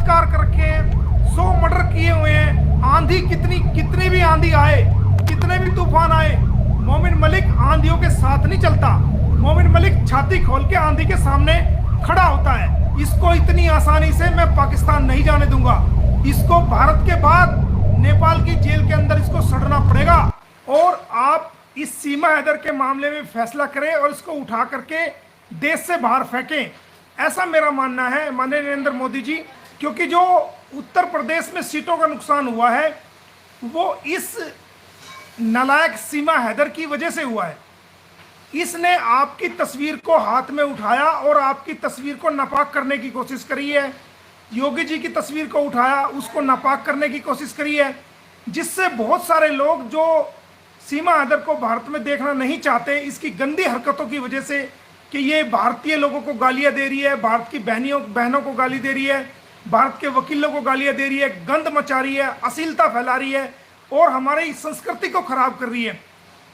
बलात्कार कर रखे हैं, 100 मर्डर किए हुए हैं। आंधी कितनी भी आंधी आए, कितने भी तूफान आए, मोमिन मलिक आंधियों के साथ नहीं चलता। मोमिन मलिक छाती खोल के आंधी के सामने खड़ा होता है। इसको इतनी आसानी से मैं पाकिस्तान नहीं जाने दूंगा। इसको भारत के बाद नेपाल की जेल के अंदर इसको सड़ना पड़ेगा। और आप इस सीमा हैदर के मामले में फैसला करें और इसको उठा करके देश से बाहर फेंकें, ऐसा मेरा मानना है माननीय नरेंद्र मोदी जी। क्योंकि जो उत्तर प्रदेश में सीटों का नुकसान हुआ है वो इस नालायक सीमा हैदर की वजह से हुआ है। इसने आपकी तस्वीर को हाथ में उठाया और आपकी तस्वीर को नापाक करने की कोशिश करी है। योगी जी की तस्वीर को उठाया, उसको नापाक करने की कोशिश करी है, जिससे बहुत सारे लोग जो सीमा हैदर को भारत में देखना नहीं चाहते, इसकी गंदी हरकतों की वजह से कि ये भारतीय लोगों को गालियां दे रही है, भारत की बहनों को गाली दे रही है, भारत के वकीलों को गालियां दे रही है, गंद मचा रही है, अश्लीलता फैला रही है और हमारी संस्कृति को खराब कर रही है।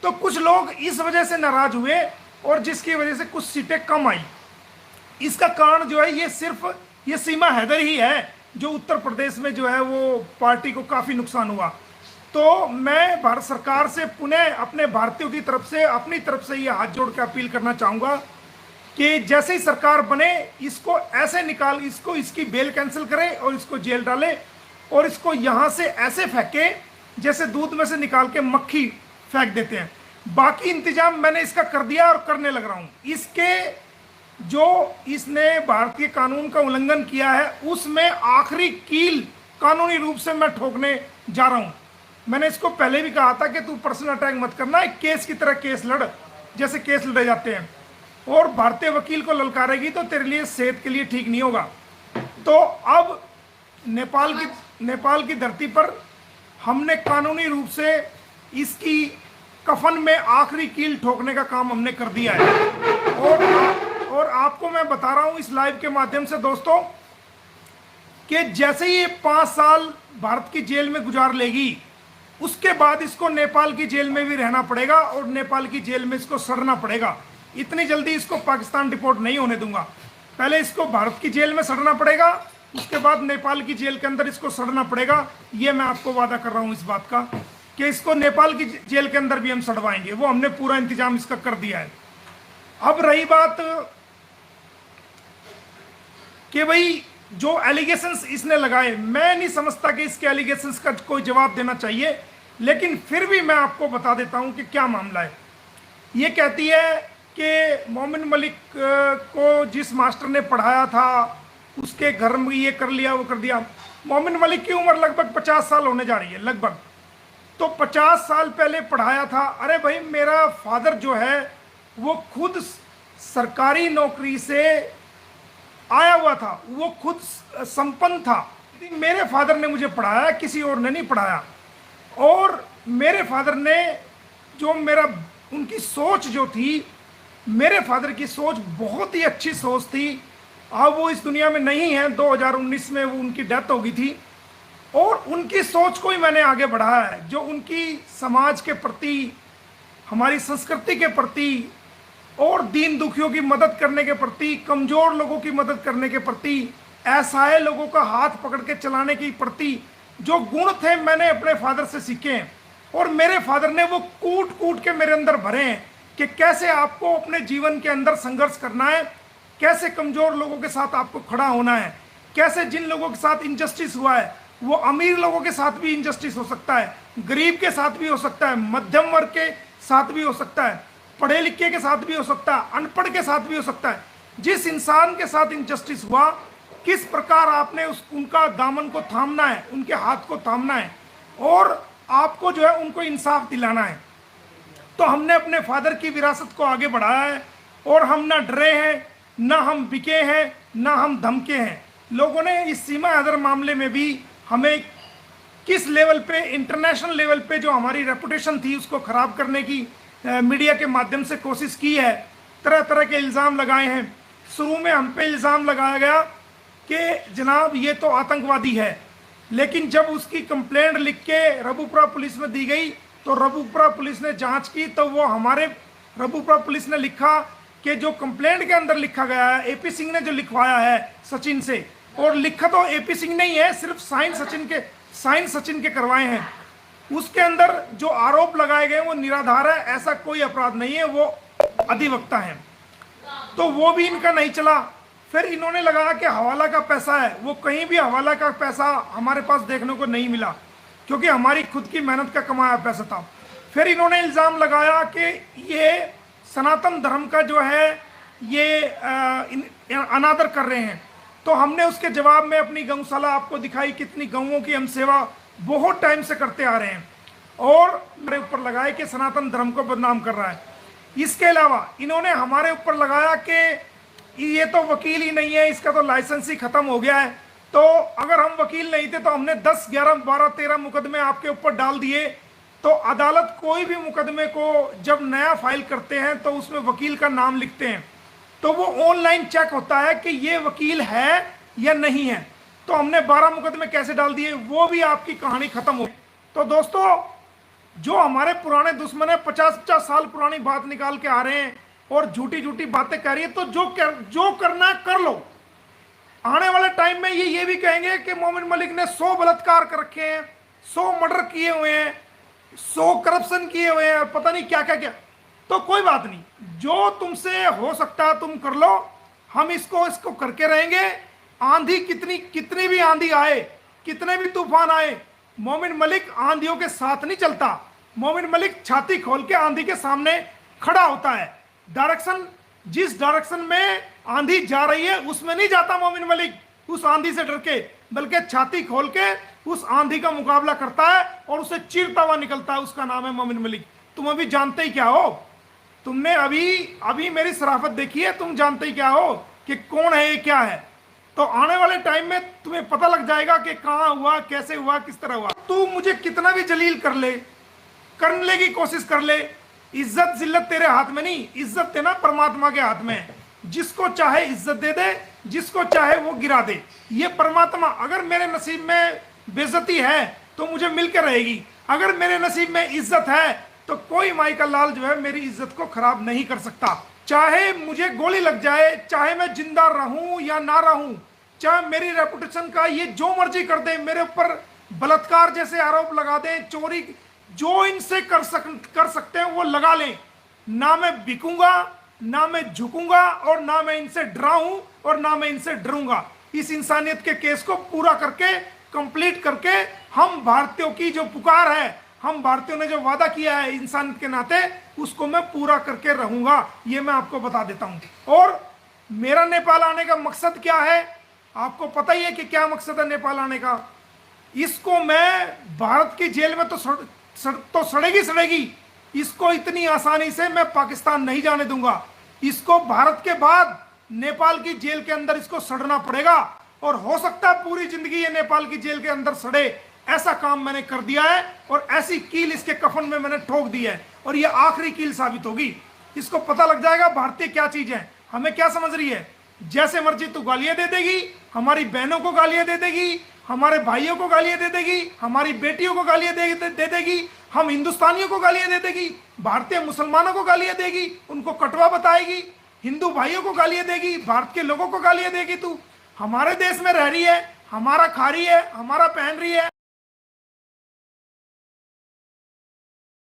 तो कुछ लोग इस वजह से नाराज हुए और जिसकी वजह से कुछ सीटें कम आई। इसका कारण जो है ये सिर्फ ये सीमा हैदर ही है, जो उत्तर प्रदेश में जो है वो पार्टी को काफ़ी नुकसान हुआ। तो मैं भारत सरकार से पुनः अपने भारतीयों की तरफ से, अपनी तरफ से ये हाथ जोड़ के अपील करना चाहूँगा कि जैसे ही सरकार बने इसको ऐसे निकाल, इसको इसकी बेल कैंसिल करे और इसको जेल डाले और इसको यहाँ से ऐसे फेंके जैसे दूध में से निकाल के मक्खी फेंक देते हैं। बाकी इंतजाम मैंने इसका कर दिया और करने लग रहा हूँ। इसके जो इसने भारतीय कानून का उल्लंघन किया है उसमें आखिरी कील कानूनी रूप से मैं ठोकने जा रहा हूँ। मैंने इसको पहले भी कहा था कि तू पर्सनल अटैक मत करना, एक केस की तरह केस लड़ जैसे केस लड़े जाते हैं, और भारतीय वकील को ललकारेगी तो तेरे लिए सेहत के लिए ठीक नहीं होगा। तो अब नेपाल की धरती पर हमने कानूनी रूप से इसकी कफन में आखिरी कील ठोकने का काम हमने कर दिया है। और आपको मैं बता रहा हूं इस लाइव के माध्यम से दोस्तों कि जैसे ही ये 5 साल भारत की जेल में गुजार लेगी उसके बाद इसको नेपाल की जेल में भी रहना पड़ेगा और नेपाल की जेल में इसको सड़ना पड़ेगा। इतनी जल्दी इसको पाकिस्तान डिपोर्ट नहीं होने दूंगा। पहले इसको भारत की जेल में सड़ना पड़ेगा, उसके बाद नेपाल की जेल के अंदर इसको सड़ना पड़ेगा। ये मैं आपको वादा कर रहा हूं इस बात का कि इसको नेपाल की जेल के अंदर भी हम सड़वाएंगे। वो हमने पूरा इंतजाम इसका कर दिया है। अब रही बात कि भाई जो एलिगेशंस इसने लगाए, मैं नहीं समझता कि इसके एलिगेशंस का कोई जवाब देना चाहिए, लेकिन फिर भी मैं आपको बता देता हूं कि क्या मामला है। ये कहती है कि मोमिन मलिक को जिस मास्टर ने पढ़ाया था उसके घर में ये कर लिया वो कर दिया। मोमिन मलिक की उम्र लगभग 50 साल होने जा रही है लगभग, तो 50 साल पहले पढ़ाया था। अरे भाई मेरा फादर जो है वो खुद सरकारी नौकरी से आया हुआ था, वो खुद संपन्न था। मेरे फादर ने मुझे पढ़ाया, किसी और ने नहीं पढ़ाया। और मेरे फादर ने जो उनकी सोच जो थी, मेरे फादर की सोच बहुत ही अच्छी सोच थी। अब वो इस दुनिया में नहीं है, 2019 में वो उनकी डेथ हो गई थी। और उनकी सोच को ही मैंने आगे बढ़ाया है, जो उनकी समाज के प्रति, हमारी संस्कृति के प्रति और दीन दुखियों की मदद करने के प्रति, कमज़ोर लोगों की मदद करने के प्रति, असहाय लोगों का हाथ पकड़ के चलाने के प्रति जो गुण थे मैंने अपने फादर से सीखे हैं। और मेरे फादर ने वो कूट कूट के मेरे अंदर भरे हैं कि कैसे आपको अपने जीवन के अंदर संघर्ष करना है, कैसे कमज़ोर लोगों के साथ आपको खड़ा होना है, कैसे जिन लोगों के साथ इनजस्टिस हुआ है वो अमीर लोगों के साथ भी इनजस्टिस हो सकता है, गरीब के साथ भी हो सकता है, मध्यम वर्ग के साथ भी हो सकता है, पढ़े लिखे के साथ भी हो सकता है, अनपढ़ के साथ भी हो सकता है। जिस इंसान के साथ इनजस्टिस हुआ, किस प्रकार आपने उनका दामन को थामना है, उनके हाथ को थामना है और आपको जो है उनको इंसाफ दिलाना है। तो हमने अपने फादर की विरासत को आगे बढ़ाया है और हम ना डरे हैं, ना हम बिके हैं, ना हम धमके हैं। लोगों ने इस सीमा हैदर मामले में भी हमें किस लेवल पे, इंटरनेशनल लेवल पे जो हमारी रेपुटेशन थी उसको ख़राब करने की मीडिया के माध्यम से कोशिश की है। तरह तरह के इल्ज़ाम लगाए हैं। शुरू में हम पे इल्ज़ाम लगाया गया कि जनाब ये तो आतंकवादी है, लेकिन जब उसकी कंप्लेंट लिख के रबूपुरा पुलिस में दी गई तो रबूपुरा पुलिस ने जांच की तो वो हमारे रबूपुरा पुलिस ने लिखा कि जो कंप्लेंट के अंदर लिखा गया है, एपी सिंह ने जो लिखवाया है सचिन से, और लिखा तो एपी सिंह नहीं है, सिर्फ साइन सचिन के करवाए हैं। उसके अंदर जो आरोप लगाए गए वो निराधार है, ऐसा कोई अपराध नहीं है, वो अधिवक्ता है। तो वो भी इनका नहीं चला। फिर इन्होंने लगाया कि हवाला का पैसा है, वो कहीं भी हवाला का पैसा हमारे पास देखने को नहीं मिला, क्योंकि हमारी खुद की मेहनत का कमाया पैसा था। फिर इन्होंने इल्ज़ाम लगाया कि ये सनातन धर्म का जो है ये अनादर कर रहे हैं। तो हमने उसके जवाब में अपनी गौशाला आपको दिखाई, कितनी गौओं की हम सेवा बहुत टाइम से करते आ रहे हैं, और मेरे ऊपर लगाए कि सनातन धर्म को बदनाम कर रहा है। इसके अलावा इन्होंने हमारे ऊपर लगाया कि ये तो वकील ही नहीं है, इसका तो लाइसेंस ही खत्म हो गया है। तो अगर हम वकील नहीं थे तो हमने 10, 11, 12, 13 मुकदमे आपके ऊपर डाल दिए। तो अदालत कोई भी मुकदमे को जब नया फाइल करते हैं तो उसमें वकील का नाम लिखते हैं, तो वो ऑनलाइन चेक होता है कि ये वकील है या नहीं है। तो हमने 12 मुकदमे कैसे डाल दिए, वो भी आपकी कहानी खत्म हो। तो दोस्तों, जो हमारे पुराने दुश्मन है 50-50 साल पुरानी बात निकाल के आ रहे हैं और झूठी झूठी बातें कर रही है, तो जो करना है कर लो। आने वाले टाइम में ये भी कहेंगे कि मोमिन मलिक ने 100 बलात्कार कर रखे हैं, 100 मर्डर किए हुए हैं, 100 करप्शन किए हुए हैं, पता नहीं क्या क्या क्या। तो कोई बात नहीं, जो तुमसे हो सकता है तुम कर लो, हम इसको करके रहेंगे। आंधी कितनी भी आंधी आए, कितने भी तूफान आए, मोमिन मलिक आंधियों के साथ नहीं चलता। मोमिन मलिक छाती खोल के आंधी के सामने खड़ा होता है। जिस डायरेक्शन में आंधी जा रही है उसमें नहीं जाता मोमिन मलिक उस आंधी से डर के, बल्कि छाती खोल के उस आंधी का मुकाबला करता है और उसे चीरता हुआ निकलता है। उसका नाम है मोमिन मलिक। तुम अभी जानते ही क्या हो, तुमने अभी मेरी शराफत देखी है, तुम जानते ही क्या हो कि कौन है ये क्या है। तो आने वाले टाइम में तुम्हें पता लग जाएगा कि कहाँ हुआ, कैसे हुआ, किस तरह हुआ। तू मुझे कितना भी जलील करने की कोशिश कर ले, इज्जत जिल्लत तेरे हाथ में नहीं, इज्जत देना परमात्मा के हाथ में है। जिसको चाहे इज्जत दे दे, जिसको चाहे वो गिरा दे। ये परमात्मा, अगर मेरे नसीब में बेइज्जती है तो मुझे मिलकर रहेगी, अगर मेरे नसीब में इज्जत है तो कोई माई का लाल जो है मेरी इज्जत को खराब नहीं कर सकता। चाहे मुझे गोली लग जाए, चाहे मैं जिंदा रहूं या ना रहूं, चाहे मेरी रेपुटेशन का ये जो मर्जी कर दे, मेरे ऊपर बलात्कार जैसे आरोप लगा दें, चोरी, जो इनसे कर सकते हैं वो लगा लें, ना मैं बिकूंगा, ना मैं झुकूंगा, और ना मैं इनसे डराऊं और ना मैं इनसे डरूंगा। इस इंसानियत के केस को पूरा करके, कंप्लीट करके, हम भारतीयों की जो पुकार है, हम भारतीयों ने जो वादा किया है इंसानियत के नाते, उसको मैं पूरा करके रहूंगा। ये मैं आपको बता देता हूं। और मेरा नेपाल आने का मकसद क्या है, आपको पता ही है कि क्या मकसद है नेपाल आने का। इसको मैं भारत की जेल में तो सड़ेगी, इसको इतनी आसानी से मैं पाकिस्तान नहीं जाने दूंगा। इसको भारत के बाद नेपाल की जेल के अंदर इसको सड़ना पड़ेगा, और हो सकता है पूरी जिंदगी ये नेपाल की जेल के अंदर सड़े। ऐसा काम मैंने कर दिया है और ऐसी कील इसके कफन में मैंने ठोक दी है, और ये आखिरी कील साबित होगी। इसको पता लग जाएगा भारतीय क्या चीज है, हमें क्या समझ रही है। जैसे मर्जी तू गालियां दे देगी, हमारी बहनों को गालियां दे देगी, हमारे भाइयों को गालियां दे देगी, हमारी बेटियों को गालियां दे देगी, हम हिंदुस्तानियों को गालियां दे देगी, भारतीय मुसलमानों को गालियां देगी, उनको कटवा बताएगी, हिंदू भाइयों को गालियां देगी, भारत के लोगों को गालियां देगी। तू हमारे देश में रह रही है, हमारा खा रही है, हमारा पहन रही है,